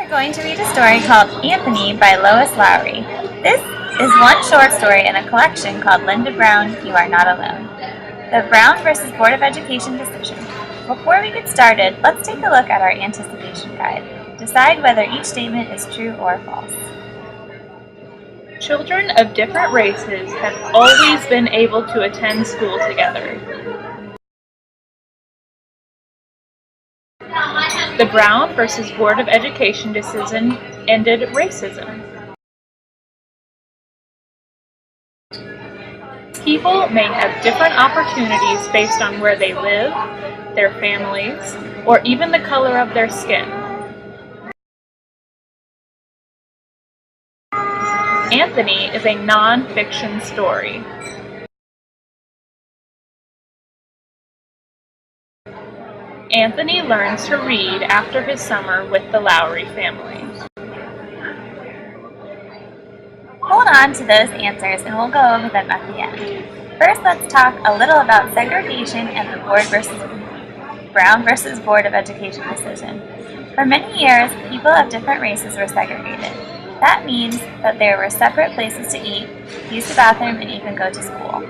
Going to read a story called Anthony by Lois Lowry. This is one short story in a collection called Linda Brown, You Are Not Alone. The Brown versus Board of Education decision. Before we get started, let's take a look at our anticipation guide. Decide whether each statement is true or false. Children of different races have always been able to attend school together. The Brown versus Board of Education decision ended racism. People may have different opportunities based on where they live, their families, or even the color of their skin. Anthony is a non-fiction story. Anthony learns to read after his summer with the Lowry family. Hold on to those answers and we'll go over them at the end. First, let's talk a little about segregation and the Brown versus Board of Education decision. For many years, people of different races were segregated. That means that there were separate places to eat, use the bathroom, and even go to school.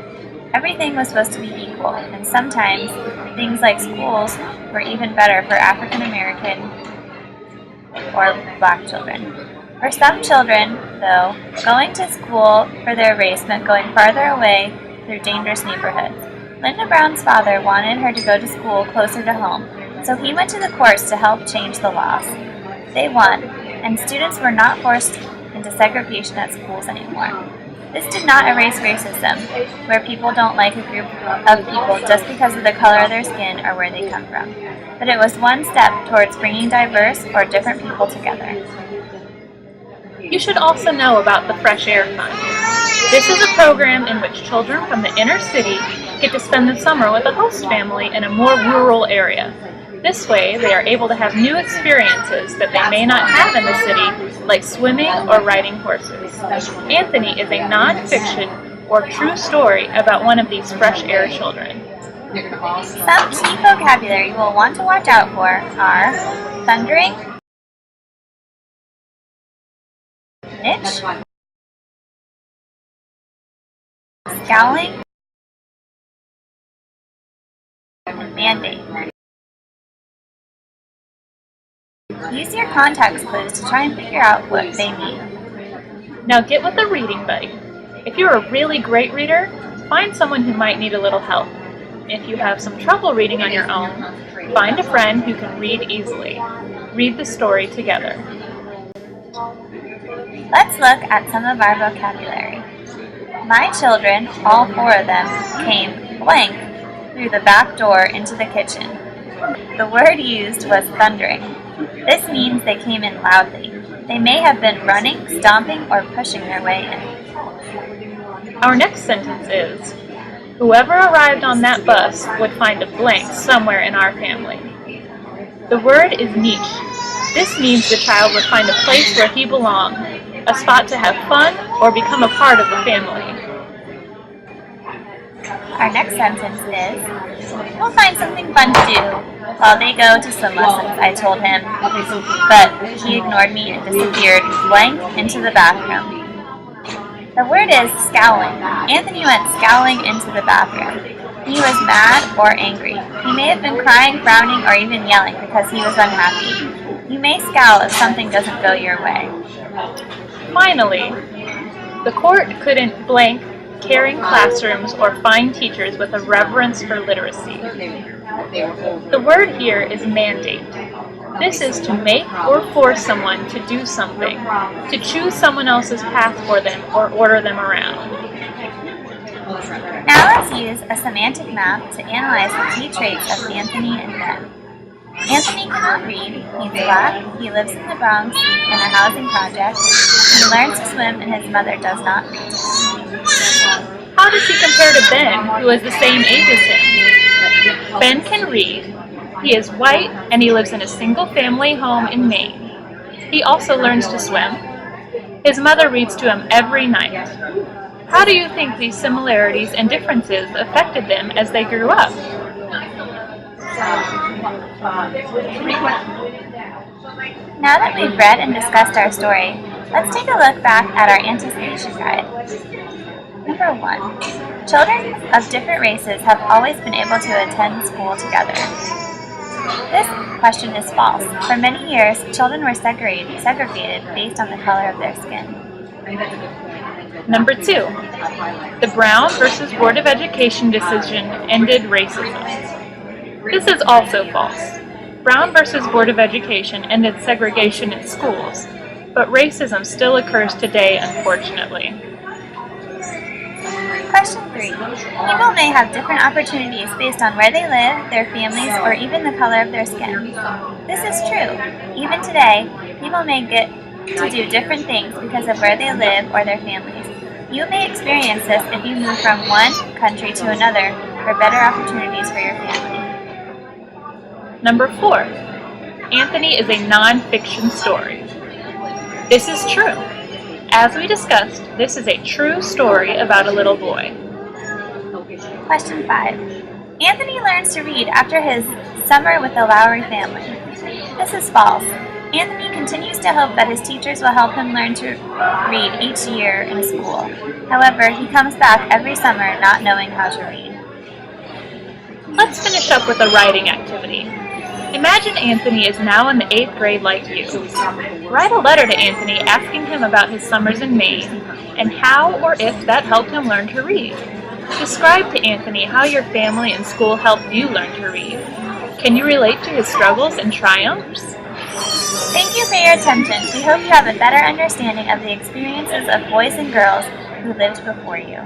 Everything was supposed to be equal, and sometimes things like schools were even better for African American or Black children. For some children, though, going to school for their race meant going farther away through dangerous neighborhoods. Linda Brown's father wanted her to go to school closer to home, so he went to the courts to help change the laws. They won, and students were not forced into segregation at schools anymore. This did not erase racism, where people don't like a group of people just because of the color of their skin or where they come from. But it was one step towards bringing diverse or different people together. You should also know about the Fresh Air Fund. This is a program in which children from the inner city get to spend the summer with a host family in a more rural area. This way, they are able to have new experiences that they may not have in the city, like swimming or riding horses. Anthony is a non-fiction or true story about one of these fresh air children. Some key vocabulary you will want to watch out for are thundering, niche, scowling, and mandate. Use your context clues to try and figure out what they mean. Now get with a reading buddy. If you're a really great reader, find someone who might need a little help. If you have some trouble reading on your own, find a friend who can read easily. Read the story together. Let's look at some of our vocabulary. My children, all four of them, came blank through the back door into the kitchen. The word used was thundering. This means they came in loudly. They may have been running, stomping, or pushing their way in. Our next sentence is, whoever arrived on that bus would find a blank somewhere in our family. The word is niche. This means the child would find a place where he belonged, a spot to have fun or become a part of the family. Our next sentence is, we'll find something fun to do while they go to swim lessons, I told him, but he ignored me and disappeared blank into the bathroom. The word is scowling. Anthony went scowling into the bathroom. He was mad or angry. He may have been crying, frowning, or even yelling because he was unhappy. You may scowl if something doesn't go your way. Finally, the court couldn't blank caring classrooms or fine teachers with a reverence for literacy. The word here is mandate. This is to make or force someone to do something, to choose someone else's path for them or order them around. Now let's use a semantic map to analyze the key traits of Anthony and Ben. Anthony cannot read, he's Black, he lives in the Bronx in a housing project, he learns to swim and his mother does not read. How does he compare to Ben, who is the same age as him? Ben can read, he is white, and he lives in a single-family home in Maine. He also learns to swim. His mother reads to him every night. How do you think these similarities and differences affected them as they grew up? Now that we've read and discussed our story, let's take a look back at our anticipation guide. Number 1. Children of different races have always been able to attend school together. This question is false. For many years, children were segregated based on the color of their skin. Number 2. The Brown versus Board of Education decision ended racism. This is also false. Brown versus Board of Education ended segregation in schools, but racism still occurs today, unfortunately. Question 3. People may have different opportunities based on where they live, their families, or even the color of their skin. This is true. Even today, people may get to do different things because of where they live or their families. You may experience this if you move from one country to another for better opportunities for your family. Number 4. Anthony is a non-fiction story. This is true. As we discussed, this is a true story about a little boy. Question 5. Anthony learns to read after his summer with the Lowry family. This is false. Anthony continues to hope that his teachers will help him learn to read each year in school. However, he comes back every summer not knowing how to read. Let's finish up with a writing activity. Imagine Anthony is now in the 8th grade like you. Write a letter to Anthony asking him about his summers in Maine and how or if that helped him learn to read. Describe to Anthony how your family and school helped you learn to read. Can you relate to his struggles and triumphs? Thank you for your attention. We hope you have a better understanding of the experiences of boys and girls who lived before you.